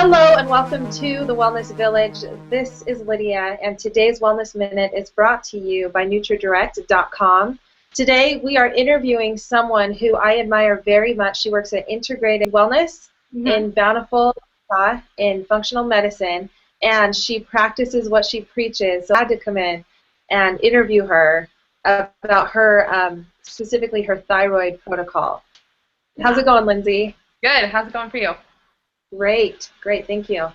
Hello and welcome to the Wellness Village. This is Lydia, and today's Wellness Minute is brought to you by NutriDirect.com. Today we are interviewing someone who I admire very much. She works at Integrated Wellness in Bountiful, Utah, in functional medicine, and she practices what she preaches. So I had to come in and interview her about her, specifically her thyroid protocol. How's it going, Lindsay? Good. How's it going for you? Great, thank you.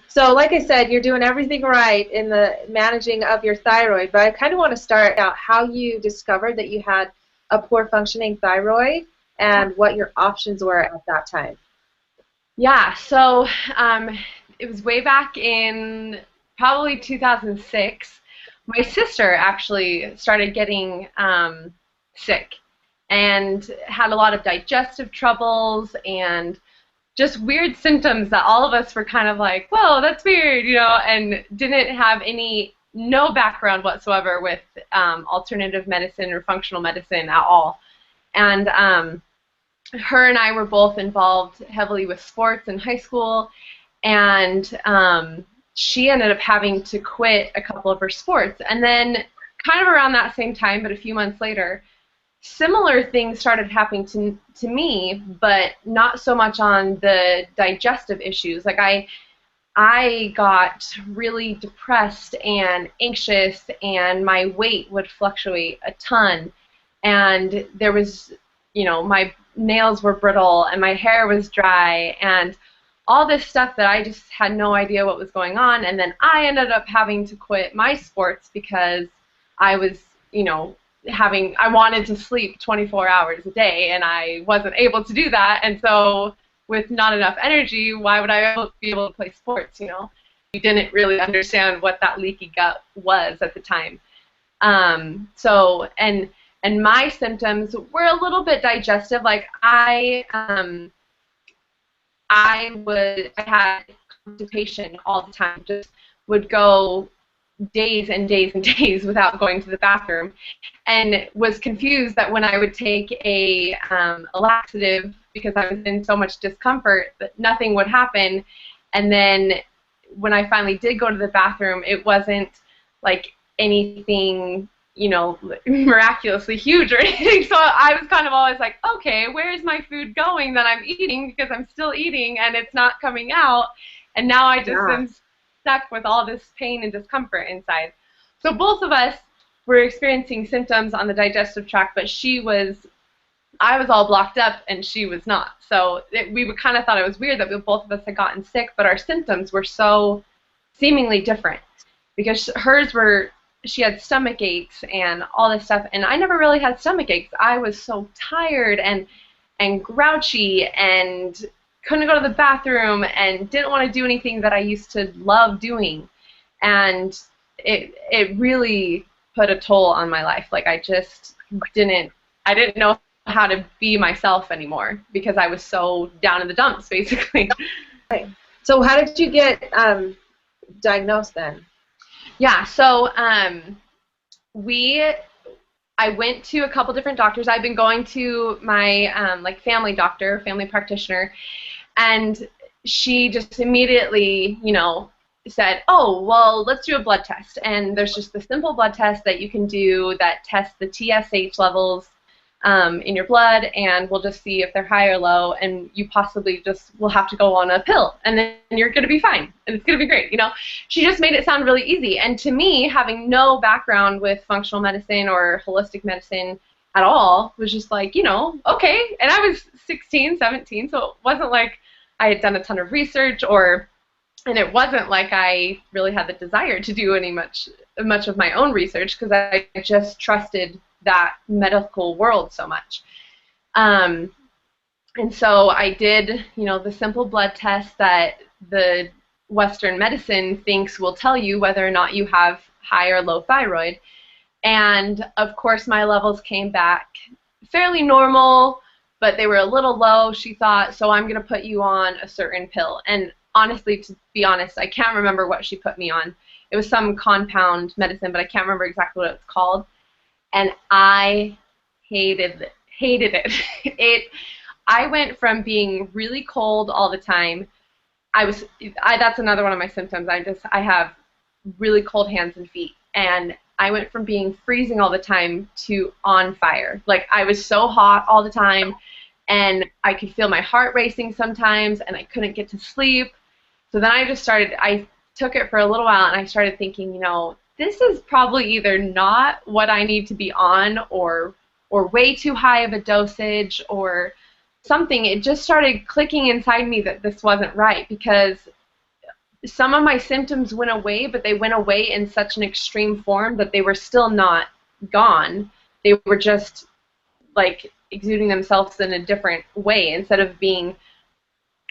So like I said, you're doing everything right in the managing of your thyroid, but I kind of want to start out how you discovered that you had a poor functioning thyroid and what your options were at that time. Yeah, so it was way back in probably 2006. My sister actually started getting sick and had a lot of digestive troubles and just weird symptoms that all of us were kind of like, whoa, that's weird, and didn't have no background whatsoever with alternative medicine or functional medicine at all. And her and I were both involved heavily with sports in high school, and she ended up having to quit a couple of her sports. And then kind of around that same time, but a few months later, similar things started happening to me, but not so much on the digestive issues. Like I got really depressed and anxious, and my weight would fluctuate a ton, and there was, my nails were brittle and my hair was dry and all this stuff that I just had no idea what was going on. And then I ended up having to quit my sports because I was, I wanted to sleep 24 hours a day, and I wasn't able to do that. And so with not enough energy, why would I be able to play sports, We didn't really understand what that leaky gut was at the time. And my symptoms were a little bit digestive. Like I had constipation all the time, just would go days and days and days without going to the bathroom, and was confused that when I would take a laxative because I was in so much discomfort that nothing would happen. And then when I finally did go to the bathroom, it wasn't like anything, miraculously huge or anything. So I was kind of always like, okay, where's my food going that I'm eating, because I'm still eating and it's not coming out. And now I just am stuck with all this pain and discomfort inside. So both of us were experiencing symptoms on the digestive tract, but I was all blocked up and she was not. So we kind of thought it was weird that both of us had gotten sick, but our symptoms were so seemingly different, because she had stomach aches and all this stuff, and I never really had stomach aches. I was so tired and grouchy and couldn't go to the bathroom and didn't want to do anything that I used to love doing. And it really put a toll on my life. Like I didn't know how to be myself anymore because I was so down in the dumps, basically. Okay. So how did you get diagnosed then? Yeah, so I went to a couple different doctors. I've been going to my family doctor, family practitioner, and she just immediately, said, oh, well, let's do a blood test. And there's just the simple blood test that you can do that tests the TSH levels in your blood, and we'll just see if they're high or low, and you possibly just will have to go on a pill, and then you're going to be fine, and it's going to be great. She just made it sound really easy. And to me, having no background with functional medicine or holistic medicine at all, was just like, okay. And I was 16, 17, so it wasn't like I had done a ton of research, and it wasn't like I really had the desire to do much of my own research, because I just trusted that medical world so much. And so I did, the simple blood test that the Western medicine thinks will tell you whether or not you have high or low thyroid. And of course my levels came back fairly normal, but they were a little low, she thought, so I'm going to put you on a certain pill. And honestly, to be honest, I can't remember what she put me on. It was some compound medicine, but I can't remember exactly what it's called. And I hated it. I went from being really cold all the time. that's another one of my symptoms. I have really cold hands and feet, and I went from being freezing all the time to on fire. Like, I was so hot all the time, and I could feel my heart racing sometimes, and I couldn't get to sleep. So then I took it for a little while, and I started thinking, this is probably either not what I need to be on, or way too high of a dosage, or something. It just started clicking inside me that this wasn't right, because some of my symptoms went away, but they went away in such an extreme form that they were still not gone. They were just like exuding themselves in a different way. Instead of being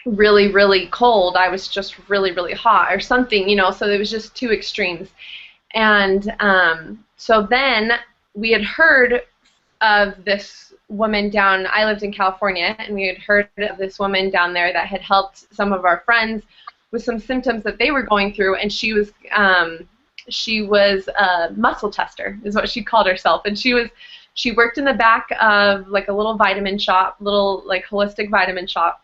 really, really cold, I was just really, really hot or something, so it was just two extremes. And so then we had heard of this woman I lived in California, and we had heard of this woman down there that had helped some of our friends with some symptoms that they were going through, and she was a muscle tester, is what she called herself, and she worked in the back of like a little vitamin shop, little like holistic vitamin shop,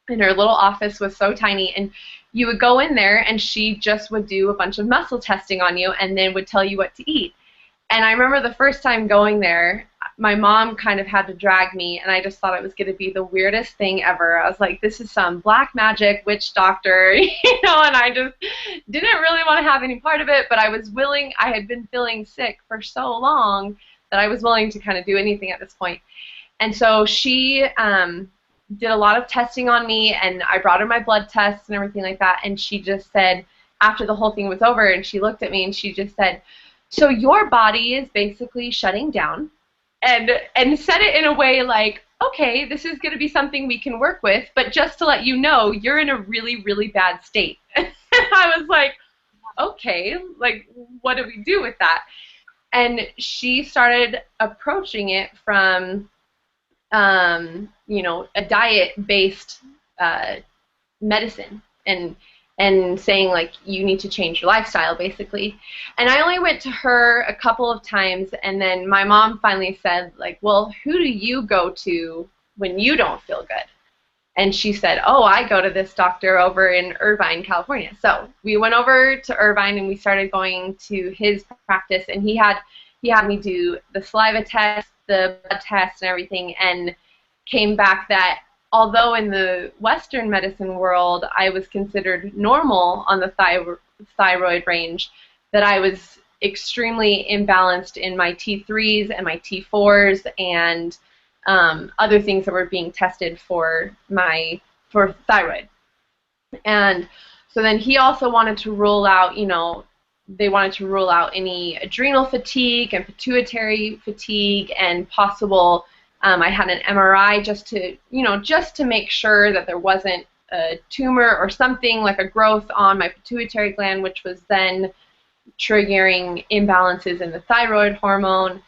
and her little office was so tiny, and you would go in there and she just would do a bunch of muscle testing on you and then would tell you what to eat. And I remember the first time going there, my mom kind of had to drag me, and I just thought it was going to be the weirdest thing ever. I was like, this is some black magic witch doctor, and I just didn't really want to have any part of it, but I was willing. I had been feeling sick for so long that I was willing to kind of do anything at this point. And so she did a lot of testing on me, and I brought her my blood tests and everything like that, and she just said, after the whole thing was over, and she looked at me and she just said, so your body is basically shutting down, and said it in a way like, okay, this is going to be something we can work with, but just to let you know, you're in a really, really bad state. And I was like, okay, like, what do we do with that? And she started approaching it from, a diet-based medicine, and saying, like, you need to change your lifestyle, basically. And I only went to her a couple of times, and then my mom finally said, like, well, who do you go to when you don't feel good? And she said, oh, I go to this doctor over in Irvine, California. So we went over to Irvine, and we started going to his practice, and he had me do the saliva test, the blood test, and everything, and came back that although in the Western medicine world I was considered normal on the thyroid range, that I was extremely imbalanced in my T3s and my T4s and other things that were being tested for thyroid. And so then he also wanted to rule out, they wanted to rule out any adrenal fatigue and pituitary fatigue and possible. I had an MRI just to make sure that there wasn't a tumor or something like a growth on my pituitary gland, which was then triggering imbalances in the thyroid hormone.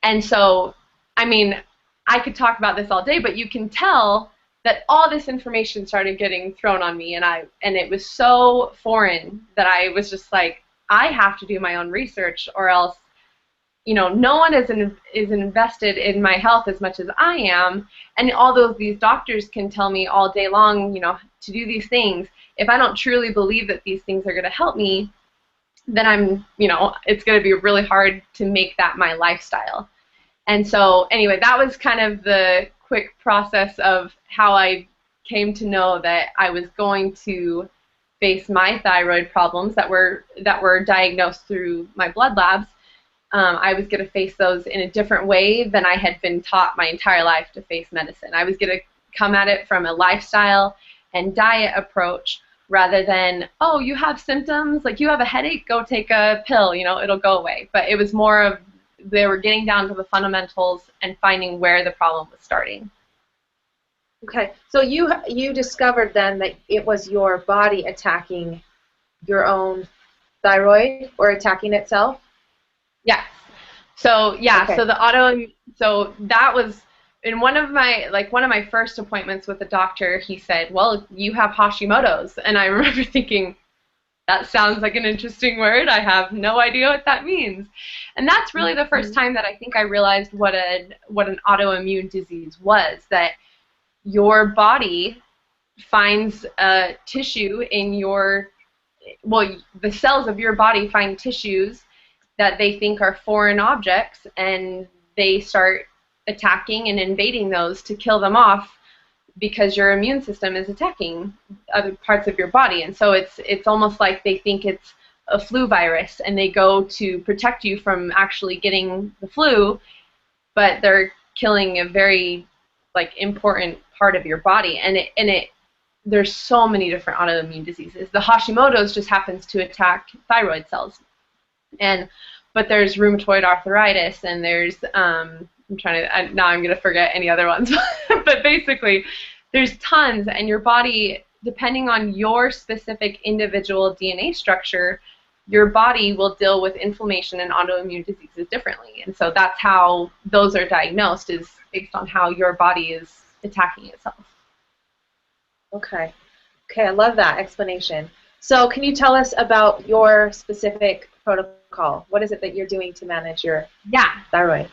And so, I mean, I could talk about this all day, but you can tell that all this information started getting thrown on me, and it was so foreign that I was just like, I have to do my own research, or else, no one is invested in my health as much as I am, and although these doctors can tell me all day long, to do these things, if I don't truly believe that these things are going to help me, then it's going to be really hard to make that my lifestyle. And so, anyway, that was kind of the quick process of how I came to know that I was going to face my thyroid problems that were diagnosed through my blood labs. I was going to face those in a different way than I had been taught my entire life to face medicine. I was going to come at it from a lifestyle and diet approach rather than, oh, you have symptoms, like you have a headache, go take a pill, it'll go away. But it was more of, they were getting down to the fundamentals and finding where the problem was starting. Okay, so you discovered then that it was your body attacking your own thyroid, or attacking itself? Yes. So yeah, okay. So that was in one of my first appointments with the doctor. He said, well, you have Hashimotos, and I remember thinking, that sounds like an interesting word. I have no idea what that means. And that's really the first time that I think I realized what an autoimmune disease was, that your body finds a tissue in your, well, the cells of your body find tissues that they think are foreign objects, and they start attacking and invading those to kill them off because your immune system is attacking other parts of your body. And so it's almost like they think it's a flu virus, and they go to protect you from actually getting the flu, but they're killing a very like important part of your body. And there's so many different autoimmune diseases. The Hashimoto's just happens to attack thyroid cells, but there's rheumatoid arthritis, and there's now I'm gonna forget any other ones, but basically there's tons, and your body, depending on your specific individual DNA structure, your body will deal with inflammation and autoimmune diseases differently. And so that's how those are diagnosed, is based on how your body is attacking itself. Okay. Okay, I love that explanation. So can you tell us about your specific protocol? What is it that you're doing to manage your thyroid?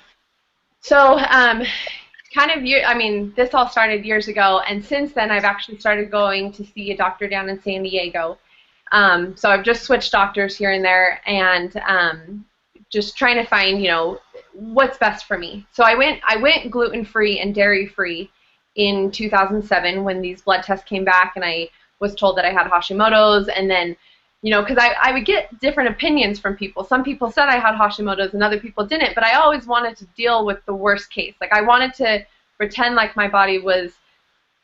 So this all started years ago, and since then I've actually started going to see a doctor down in San Diego. So I've just switched doctors here and there, and just trying to find, what's best for me. So I went gluten-free and dairy-free in 2007 when these blood tests came back, and I was told that I had Hashimotos. And then, because I would get different opinions from people. Some people said I had Hashimotos and other people didn't, but I always wanted to deal with the worst case. Like, I wanted to pretend like my body was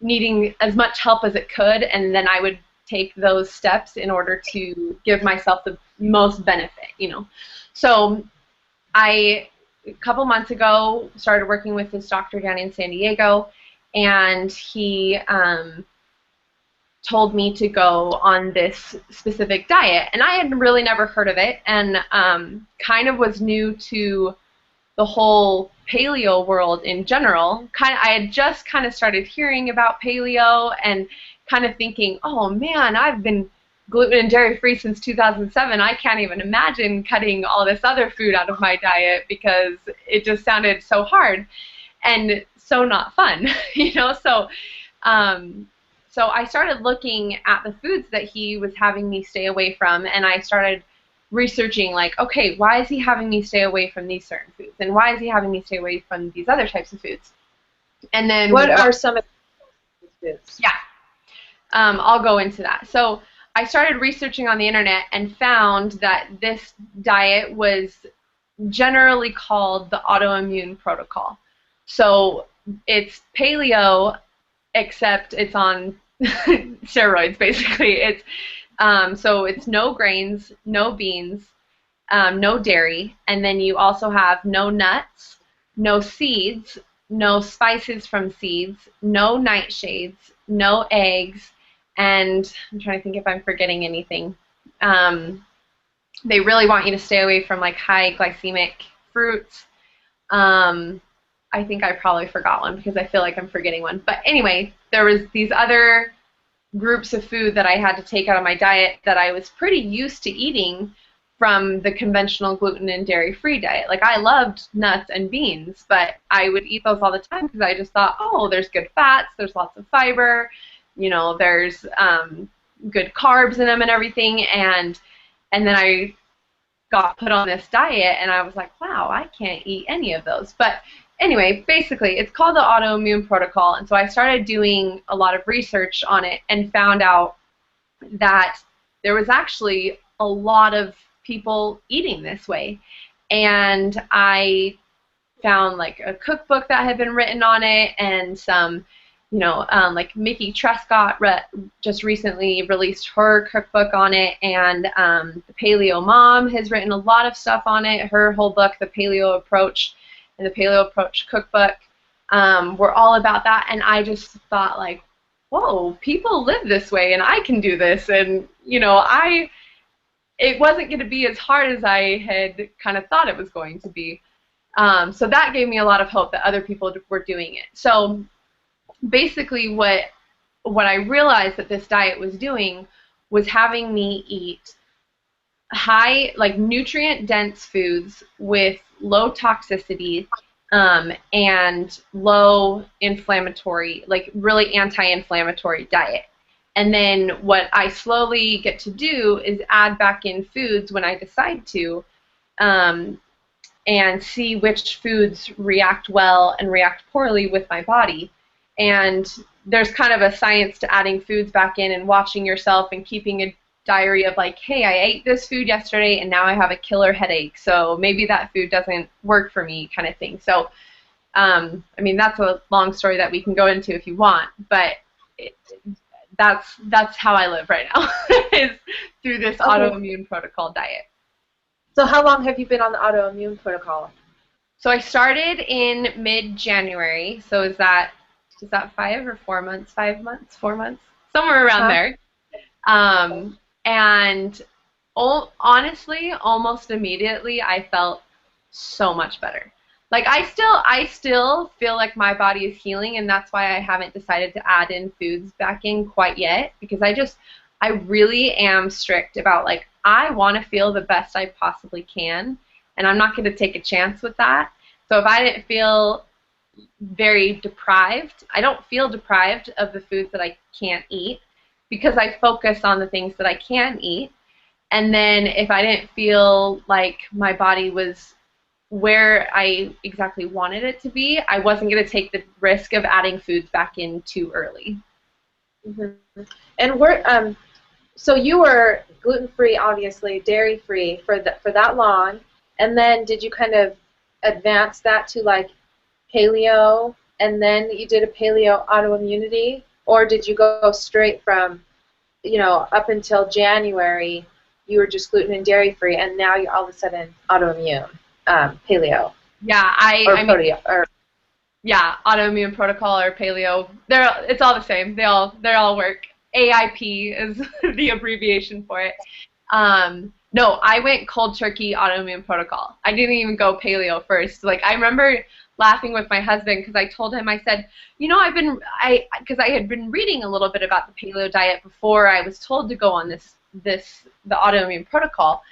needing as much help as it could, and then I would take those steps in order to give myself the most benefit, So a couple months ago, started working with this doctor down in San Diego, and he told me to go on this specific diet, and I had really never heard of it, and kind of was new to the whole paleo world in general. I had just kind of started hearing about paleo and kind of thinking, oh man, I've been gluten and dairy free since 2007. I can't even imagine cutting all this other food out of my diet, because it just sounded so hard and so not fun, So I started looking at the foods that he was having me stay away from, and I started researching, like, okay, why is he having me stay away from these certain foods, and why is he having me stay away from these other types of foods? And then what are some of these foods? Yeah, I'll go into that. So I started researching on the internet and found that this diet was generally called the autoimmune protocol. So it's paleo, except it's on steroids, basically. It's so it's no grains, no beans, no dairy, and then you also have no nuts, no seeds, no spices from seeds, no nightshades, no eggs, and I'm trying to think if I'm forgetting anything. They really want you to stay away from like high glycemic fruits. I think I probably forgot one because I feel like I'm forgetting one. But anyway, there was these other groups of food that I had to take out of my diet that I was pretty used to eating from the conventional gluten and dairy-free diet. Like, I loved nuts and beans, but I would eat those all the time because I just thought, oh, there's good fats, there's lots of fiber, there's good carbs in them and everything. And then I got put on this diet, and I was like, wow, I can't eat any of those. But anyway, basically, it's called the autoimmune protocol, and so I started doing a lot of research on it and found out that there was actually a lot of people eating this way. And I found like a cookbook that had been written on it, and some, like Mickey Trescott just recently released her cookbook on it, and the Paleo Mom has written a lot of stuff on it. Her whole book, The Paleo Approach, and the Paleo Approach cookbook, were all about that. And I just thought, like, whoa, people live this way, and I can do this. And it wasn't going to be as hard as I had kind of thought it was going to be. So that gave me a lot of hope that other people were doing it. So basically what I realized that this diet was doing was having me eat high, like, nutrient-dense foods with low toxicity and low inflammatory, like really anti-inflammatory diet. And then what I slowly get to do is add back in foods when I decide to, um, and see which foods react well and react poorly with my body. And there's kind of a science to adding foods back in and watching yourself and keeping a diary of like, hey, I ate this food yesterday and now I have a killer headache, so maybe that food doesn't work for me, kind of thing. So, I mean, that's a long story that we can go into if you want, but that's how I live right now, is through this autoimmune protocol diet. So how long have you been on the autoimmune protocol? So I started in mid-January. So is that 5 or 4 months? 5 months? 4 months? Somewhere around there. And honestly, almost immediately, I felt so much better. Like I still feel like my body is healing, and that's why I haven't decided to add in foods back in quite yet, because I really am strict about, like, I want to feel the best I possibly can, and I'm not going to take a chance with that. So if I didn't feel very deprived, I don't feel deprived of the foods that I can't eat, because I focus on the things that I can eat. And then if I didn't feel like my body was where I exactly wanted it to be, I wasn't going to take the risk of adding foods back in too early. Mm-hmm. And so you were gluten-free, obviously, dairy-free for that long, and then did you kind of advance that to like paleo, and then you did a paleo autoimmunity, or did you go straight from, up until January you were just gluten and dairy-free, and now you're all of a sudden autoimmune, paleo? Yeah, yeah, autoimmune protocol or paleo. It's all the same. They all work. AIP is the abbreviation for it. No, I went cold turkey autoimmune protocol. I didn't even go paleo first. Like, I remember laughing with my husband because I told him, I said, because I had been reading a little bit about the paleo diet before I was told to go on the autoimmune protocol.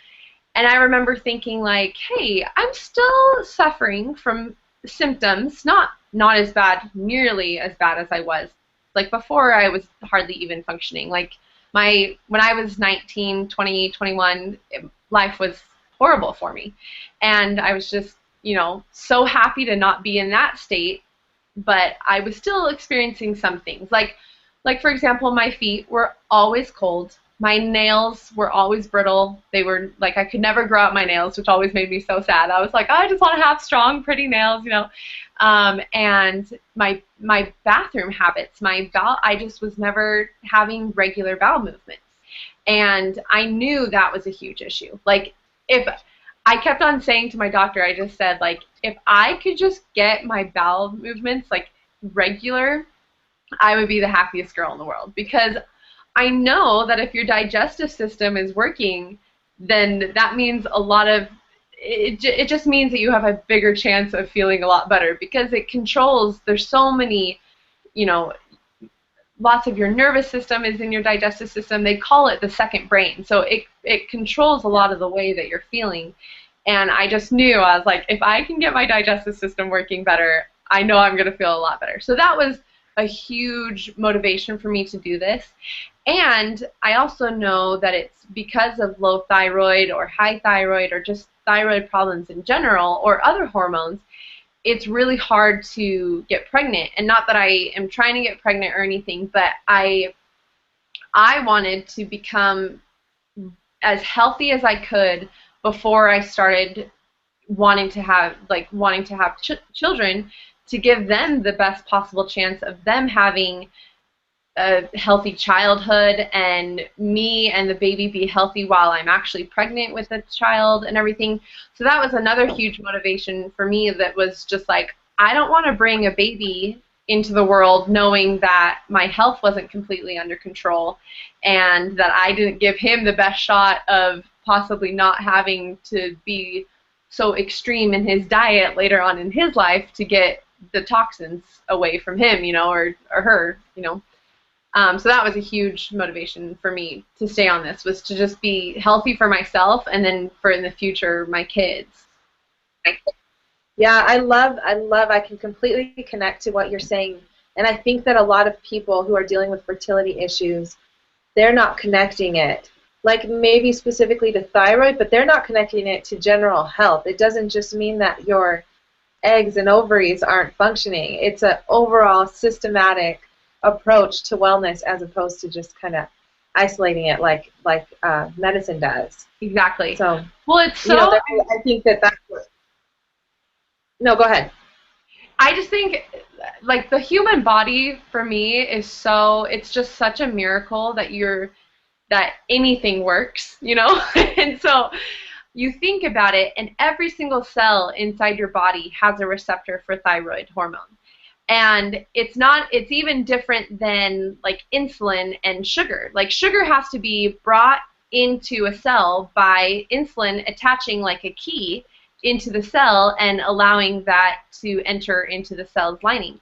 And I remember thinking, like, hey, I'm still suffering from symptoms, not as bad, nearly as bad as I was. Like, before, I was hardly even functioning. Like, when I was 19, 20, 21, life was horrible for me. And I was just, so happy to not be in that state, but I was still experiencing some things. Like for example, my feet were always cold. My nails were always brittle. They were, like, I could never grow out my nails, which always made me so sad. I was like, I just want to have strong, pretty nails, And my bathroom habits, I just was never having regular bowel movements. And I knew that was a huge issue. Like, if I kept on saying to my doctor, I just said, like, if I could just get my bowel movements, like, regular, I would be the happiest girl in the world. Because I know that if your digestive system is working, then that means it just means that you have a bigger chance of feeling a lot better, because it controls, there's so many, lots of your nervous system is in your digestive system. They call it the second brain. So it controls a lot of the way that you're feeling. And I just knew, I was like, if I can get my digestive system working better, I know I'm going to feel a lot better. So that was a huge motivation for me to do this. And I also know that it's because of low thyroid or high thyroid or just thyroid problems in general, or other hormones, it's really hard to get pregnant. And not that I am trying to get pregnant or anything, but I wanted to become as healthy as I could before I started wanting to have children, to give them the best possible chance of them having a healthy childhood, and me and the baby be healthy while I'm actually pregnant with the child and everything. So that was another huge motivation for me, that was just like, I don't want to bring a baby into the world knowing that my health wasn't completely under control, and that I didn't give him the best shot of possibly not having to be so extreme in his diet later on in his life to get the toxins away from him, or her, So that was a huge motivation for me to stay on this, was to just be healthy for myself, and then for in the future, my kids. Yeah, I can completely connect to what you're saying. And I think that a lot of people who are dealing with fertility issues, they're not connecting it. Like maybe specifically to thyroid, but they're not connecting it to general health. It doesn't just mean that your eggs and ovaries aren't functioning. It's an overall systematic approach to wellness as opposed to just kind of isolating it like medicine does. Exactly. So, Well, it's you know, so, I think that that's what. No, go ahead. I just think like the human body for me is so, it's just such a miracle that that anything works, you know? And so you think about it, and every single cell inside your body has a receptor for thyroid hormone. And it's even different than like insulin and sugar. Like sugar has to be brought into a cell by insulin attaching like a key into the cell and allowing that to enter into the cell's lining.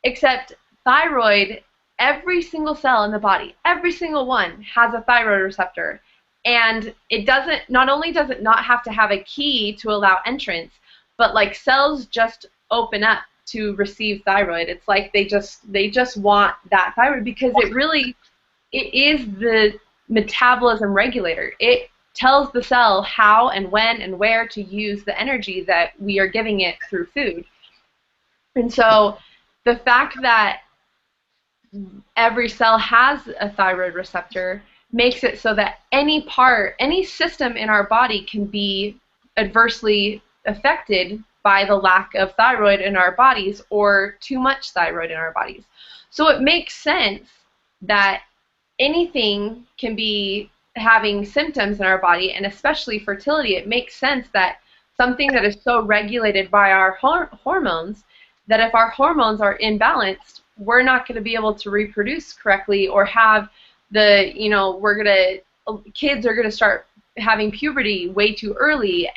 Except thyroid, every single cell in the body, every single one has a thyroid receptor. And it doesn't, not only does it not have to have a key to allow entrance, but like cells just open up to receive thyroid. It's like they just want that thyroid because it is the metabolism regulator. It tells the cell how and when and where to use the energy that we are giving it through food. And so the fact that every cell has a thyroid receptor makes it so that any system in our body can be adversely affected by the lack of thyroid in our bodies or too much thyroid in our bodies. So it makes sense that anything can be having symptoms in our body, and especially fertility. It makes sense that something that is so regulated by our hormones, that if our hormones are imbalanced, we're not going to be able to reproduce correctly or have kids are going to start having puberty way too early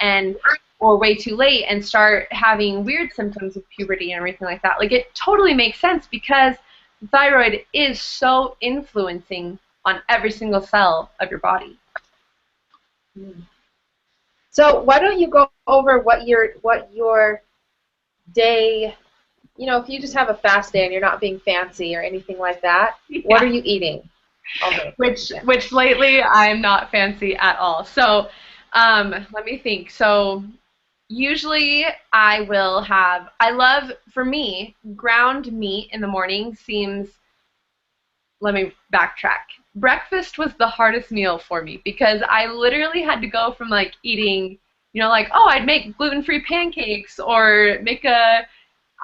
or way too late and start having weird symptoms of puberty and everything like that. Like it totally makes sense because the thyroid is so influencing on every single cell of your body. So why don't you go over what your day, if you just have a fast day and you're not being fancy or anything like that, what are you eating? Okay. Which lately I'm not fancy at all. So let me think. So usually I love, for me, ground meat in the morning let me backtrack. Breakfast was the hardest meal for me because I literally had to go from like eating, I'd make gluten-free pancakes or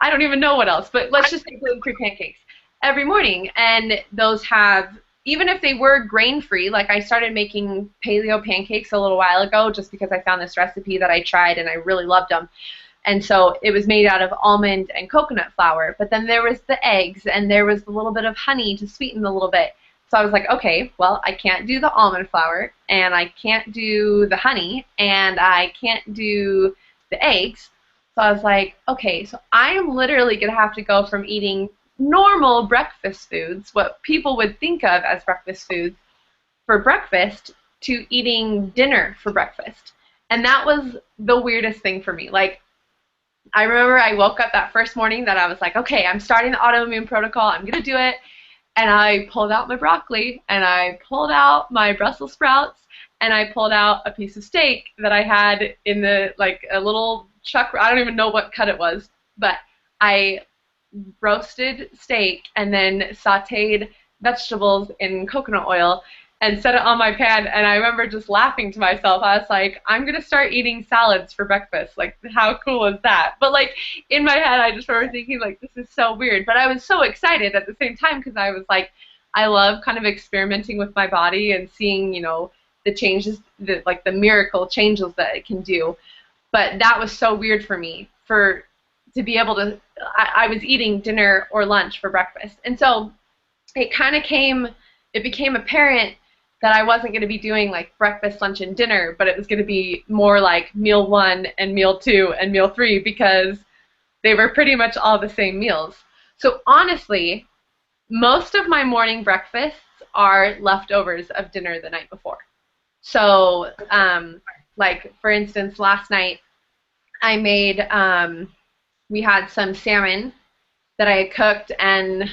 I don't even know what else, but let's just say gluten-free pancakes every morning. And those even if they were grain-free, like I started making paleo pancakes a little while ago just because I found this recipe that I tried and I really loved them. And so it was made out of almond and coconut flour. But then there was the eggs and there was a little bit of honey to sweeten a little bit. So I was like, okay, well, I can't do the almond flour and I can't do the honey and I can't do the eggs. So I was like, okay, so I'm literally going to have to go from eating normal breakfast foods, what people would think of as breakfast foods, for breakfast to eating dinner for breakfast. And that was the weirdest thing for me. Like, I remember I woke up that first morning that I was like, okay, I'm starting the autoimmune protocol. I'm going to do it. And I pulled out my broccoli, and I pulled out my Brussels sprouts, and I pulled out a piece of steak that I had in a little chuck. I don't even know what cut it was, but I roasted steak and then sauteed vegetables in coconut oil and set it on my pan. And I remember just laughing to myself. I was like, I'm going to start eating salads for breakfast. Like, how cool is that? But, like, in my head, I just remember thinking, like, this is so weird. But I was so excited at the same time because I was like, I love kind of experimenting with my body and seeing, the changes, the miracle changes that it can do. But that was so weird for me to be able to, I was eating dinner or lunch for breakfast. And so it became apparent that I wasn't going to be doing like breakfast, lunch, and dinner, but it was going to be more like meal 1 and meal 2 and meal 3 because they were pretty much all the same meals. So honestly, most of my morning breakfasts are leftovers of dinner the night before. So like, for instance, last night I made, we had some salmon that I had cooked, and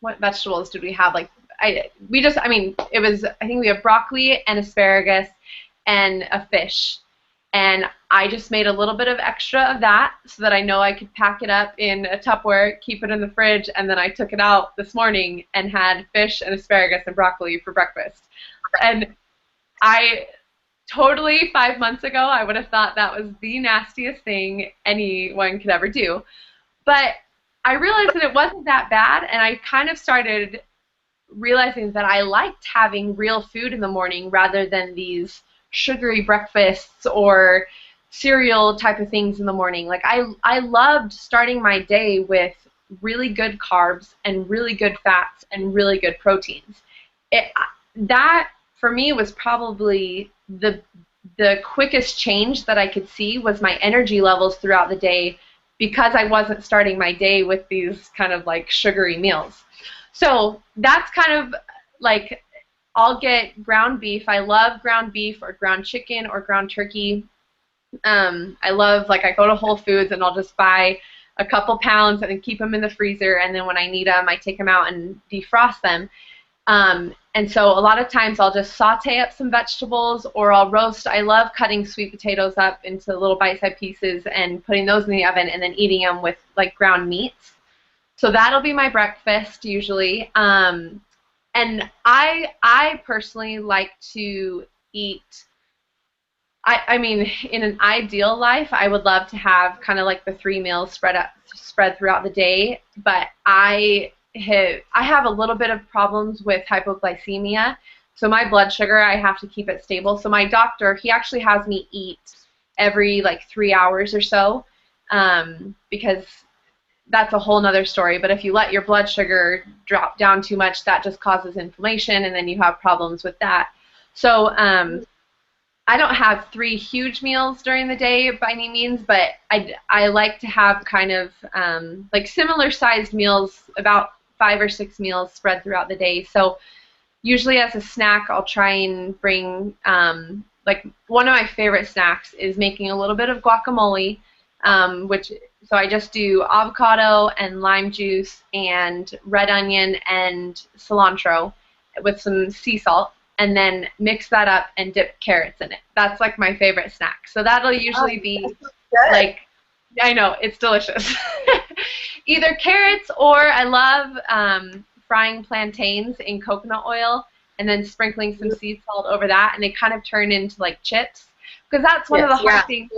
what vegetables did we have? Like, I mean, it was, I think we have broccoli and asparagus and a fish. And I just made a little bit of extra of that so that I know I could pack it up in a Tupperware, keep it in the fridge, and then I took it out this morning and had fish and asparagus and broccoli for breakfast. And I totally, 5 months ago, I would have thought that was the nastiest thing anyone could ever do. But I realized that it wasn't that bad, and I kind of started realizing that I liked having real food in the morning rather than these sugary breakfasts or cereal type of things in the morning. Like, I loved starting my day with really good carbs and really good fats and really good proteins. That for me was probably the quickest change that I could see was my energy levels throughout the day, because I wasn't starting my day with these kind of like sugary meals. So that's kind of like, I'll get ground beef. I love ground beef or ground chicken or ground turkey. I love, like, I go to Whole Foods and I'll just buy a couple pounds and then keep them in the freezer, and then when I need them, I take them out and defrost them. And so a lot of times I'll just saute up some vegetables, or I'll roast. I love cutting sweet potatoes up into little bite-sized pieces and putting those in the oven and then eating them with, like, ground meats. So that'll be my breakfast usually. And I personally like to eat, I mean, in an ideal life, I would love to have kind of like the 3 meals spread throughout the day, but I have a little bit of problems with hypoglycemia, so my blood sugar, I have to keep it stable. So my doctor, he actually has me eat every like 3 hours or so, because that's a whole nother story. But if you let your blood sugar drop down too much, that just causes inflammation, and then you have problems with that. So I don't have 3 huge meals during the day by any means, but I like to have kind of like similar sized meals, about 5 or 6 meals spread throughout the day. So usually as a snack, I'll try and bring, like, one of my favorite snacks is making a little bit of guacamole, so I just do avocado and lime juice and red onion and cilantro with some sea salt, and then mix that up and dip carrots in it. That's like my favorite snack. So that'll usually be like, I know, it's delicious. Either carrots, or I love frying plantains in coconut oil and then sprinkling some sea salt over that, and they kind of turn into like chips. Because that's one of the hard things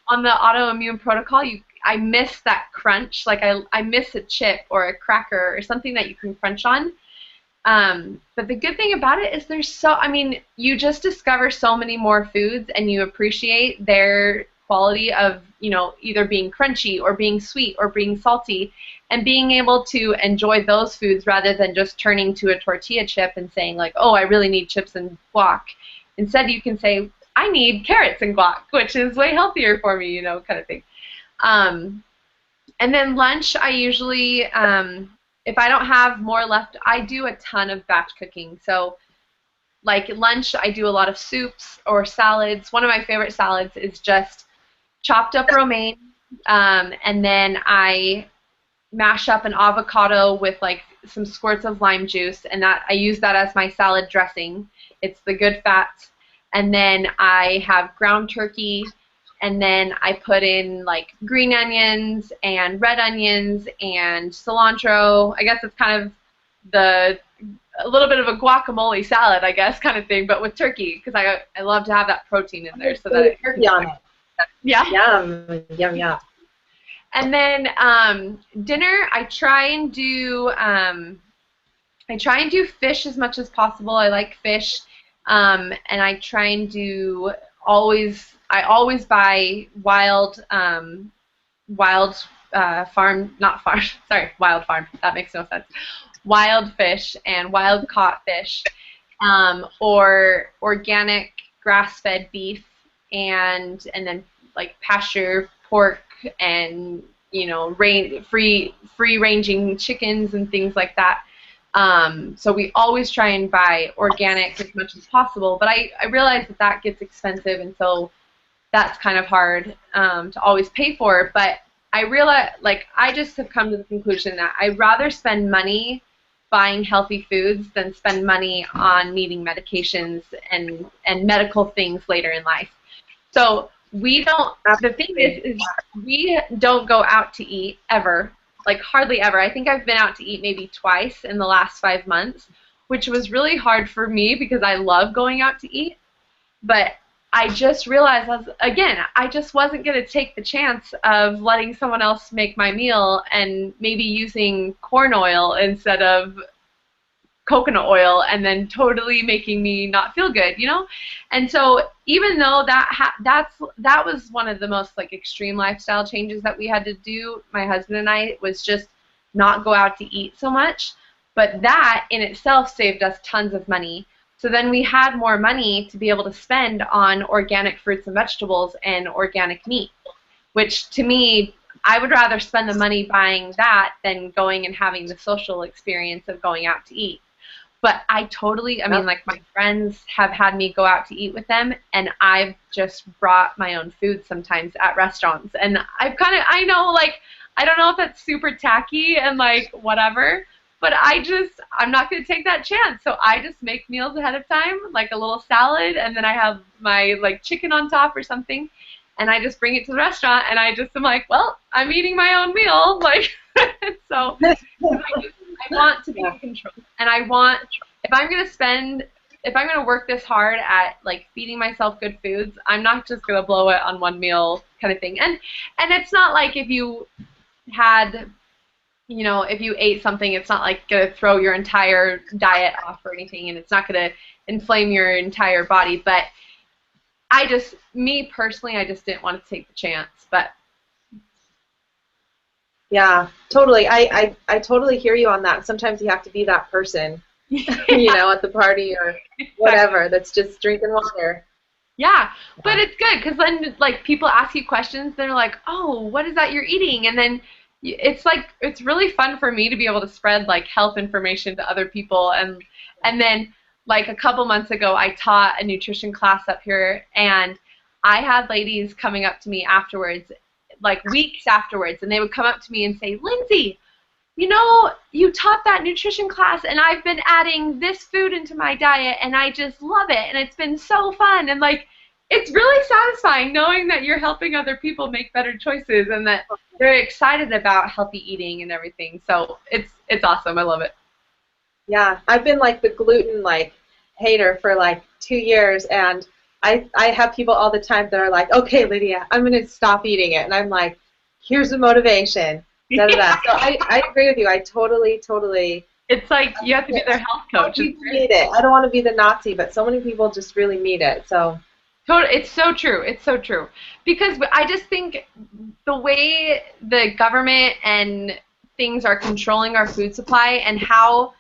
on the autoimmune protocol. I miss that crunch. Like, I miss a chip or a cracker or something that you can crunch on. But the good thing about it is I mean, you just discover so many more foods, and you appreciate their quality of, you know, either being crunchy or being sweet or being salty, and being able to enjoy those foods rather than just turning to a tortilla chip and saying like, oh, I really need chips and guac. Instead, you can say, I need carrots and guac, which is way healthier for me, you know, kind of thing. And then lunch, I usually, if I don't have more left, I do a ton of batch cooking. So like lunch, I do a lot of soups or salads. One of my favorite salads is just chopped up romaine, and then I mash up an avocado with like some squirts of lime juice, and that I use that as my salad dressing. It's the good fats. And then I have ground turkey, and then I put in like green onions and red onions and cilantro. I guess it's kind of a little bit of a guacamole salad, I guess, kind of thing, but with turkey, because I love to have that protein in there. So that turkey on it. Yeah. Yum, yum, yum. And then dinner, I try and do fish as much as possible. I like fish, and I try and do I always buy wild farm, not farm, sorry, wild farm. That makes no sense. Wild fish and wild caught fish, or organic grass-fed beef, and then like pasture pork, and you know, free-ranging chickens and things like that. So we always try and buy organic as much as possible, but I realize that gets expensive, and so that's kind of hard to always pay for. But I realize, like, I just have come to the conclusion that I'd rather spend money buying healthy foods than spend money on needing medications and medical things later in life. So we don't, the thing is we don't go out to eat ever, like hardly ever. I think I've been out to eat maybe twice in the last 5 months, which was really hard for me because I love going out to eat. But I just realized, I just wasn't going to take the chance of letting someone else make my meal and maybe using corn oil instead of coconut oil and then totally making me not feel good, you know? And so even though that was one of the most like extreme lifestyle changes that we had to do, my husband and I, was just not go out to eat so much. But that in itself saved us tons of money. So then we had more money to be able to spend on organic fruits and vegetables and organic meat, which to me, I would rather spend the money buying that than going and having the social experience of going out to eat. But I mean, like my friends have had me go out to eat with them, and I've just brought my own food sometimes at restaurants. And I know, like, I don't know if that's super tacky and like whatever, but I'm not going to take that chance. So I just make meals ahead of time, like a little salad, and then I have my like chicken on top or something, and I just bring it to the restaurant, and I'm like, well, I'm eating my own meal, like, so I want to be in control, and I want, if I'm going to work this hard at like feeding myself good foods, I'm not just going to blow it on one meal kind of thing. And it's not like if you had, you know, if you ate something, it's not like going to throw your entire diet off or anything, and it's not going to inflame your entire body. But me personally, I just didn't want to take the chance. But yeah, totally. I totally hear you on that. Sometimes you have to be that person, you know, at the party or whatever, that's just drinking water. Yeah, but it's good because then, like, people ask you questions. They're like, "Oh, what is that you're eating?" And then it's like it's really fun for me to be able to spread like health information to other people. And then like a couple months ago, I taught a nutrition class up here, and I had ladies coming up to me afterwards, like weeks afterwards, and they would come up to me and say, "Lindsay, you know, you taught that nutrition class, and I've been adding this food into my diet, and I just love it, and it's been so fun." And like, it's really satisfying knowing that you're helping other people make better choices and that they're excited about healthy eating and everything. So it's awesome. I love it. Yeah, I've been like the gluten like hater for like 2 years, and I have people all the time that are like, "Okay, Lydia, I'm going to stop eating it." And I'm like, "Here's the motivation." Da, da, da. So I agree with you. I totally. It's like you have to be their health coach. People need it. I don't want to be the Nazi, but so many people just really need it. So it's so true. It's so true. Because I just think the way the government and things are controlling our food supply and how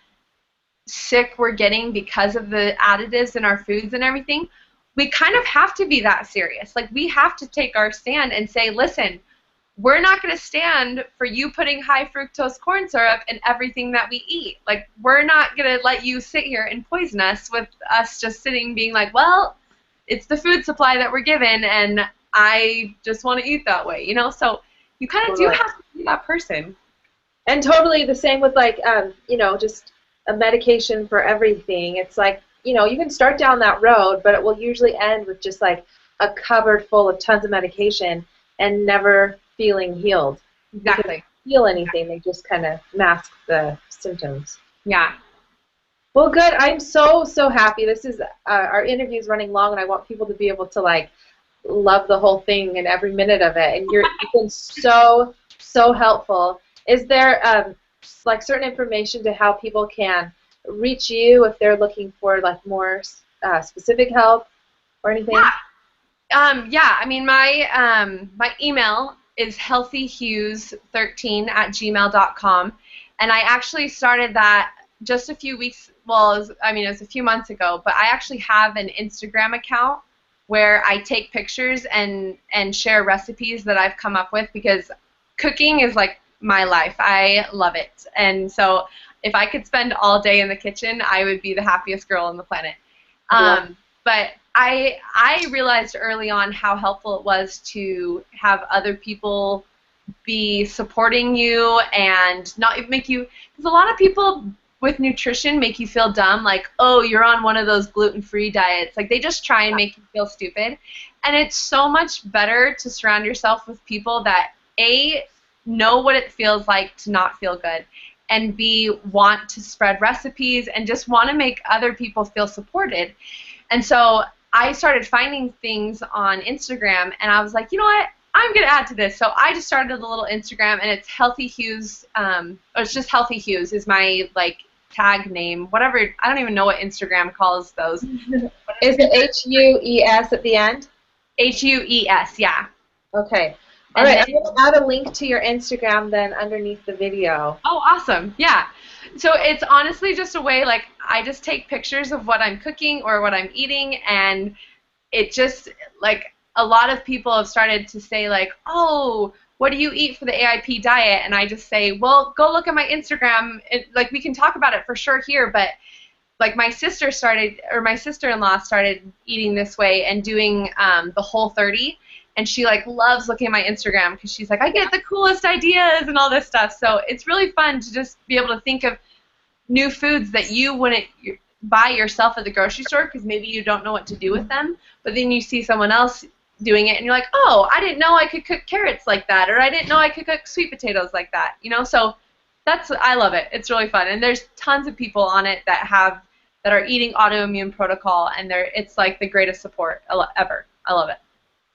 sick we're getting because of the additives in our foods and everything, we kind of have to be that serious. Like, we have to take our stand and say, listen, we're not going to stand for you putting high fructose corn syrup in everything that we eat. Like, we're not going to let you sit here and poison us with us just sitting being like, well, it's the food supply that we're given, and I just want to eat that way, you know? So you kind of do have to be that person. And totally the same with, like, you know, just a medication for everything. It's like, you know, you can start down that road, but it will usually end with just, like, a cupboard full of tons of medication and never feeling healed. Exactly. They don't feel anything. They just kind of mask the symptoms. Yeah. Well, good. I'm so happy. This is our interview is running long, and I want people to be able to like love the whole thing and every minute of it. And you've been so helpful. Is there like certain information to how people can reach you if they're looking for like more specific help or anything? Yeah. I mean, my email is healthyhues13@gmail.com, and I actually started that just a few weeks, well, it was a few months ago, but I actually have an Instagram account where I take pictures and share recipes that I've come up with, because cooking is like my life. I love it. And so if I could spend all day in the kitchen, I would be the happiest girl on the planet. But I realized early on how helpful it was to have other people be supporting you and not make you, because a lot of people with nutrition make you feel dumb, like, oh, you're on one of those gluten-free diets. Like, they just try and make you feel stupid. And it's so much better to surround yourself with people that, A, know what it feels like to not feel good, and B, want to spread recipes and just want to make other people feel supported. And so I started finding things on Instagram, and I was like, you know what? I'm going to add to this. So I just started a little Instagram, and it's Healthy Hues, or it's just Healthy Hues is my, like, tag name. Whatever, I don't even know what Instagram calls those. Is it H-U-E-S at the end? H-U-E-S, yeah. Okay. All right, I'm going to add a link to your Instagram then underneath the video. Oh, awesome. Yeah. So it's honestly just a way, like, I just take pictures of what I'm cooking or what I'm eating, and it just, like, a lot of people have started to say, like, oh, what do you eat for the AIP diet? And I just say, well, go look at my Instagram. Like, we can talk about it for sure here, but, like, my sister-in-law started eating this way and doing the Whole30, and she, like, loves looking at my Instagram because she's like, I get the coolest ideas and all this stuff. So it's really fun to just be able to think of new foods that you wouldn't buy yourself at the grocery store because maybe you don't know what to do with them, but then you see someone else doing it and you're like, oh, I didn't know I could cook carrots like that, or I didn't know I could cook sweet potatoes like that, you know? So I love it. It's really fun, and there's tons of people on it that are eating autoimmune protocol, and it's like the greatest support ever. I love it.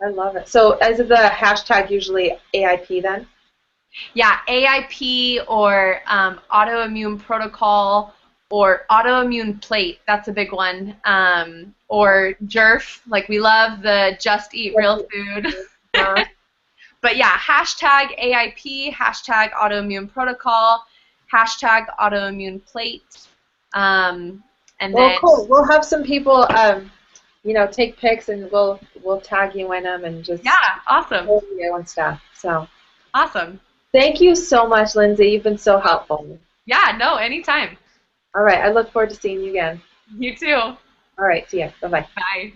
I love it. So is the hashtag usually AIP then? Yeah, AIP or autoimmune protocol or autoimmune plate. That's a big one. Or JERF. Like, we love the just eat real food. But yeah, hashtag AIP, hashtag autoimmune protocol, hashtag autoimmune plate. And well, cool. We'll have some people take pics, and we'll tag you in them and just awesome video and stuff. So awesome. Thank you so much, Lindsay. You've been so helpful. Yeah, no, anytime. All right, I look forward to seeing you again. You too. All right, see ya. Bye-bye. Bye.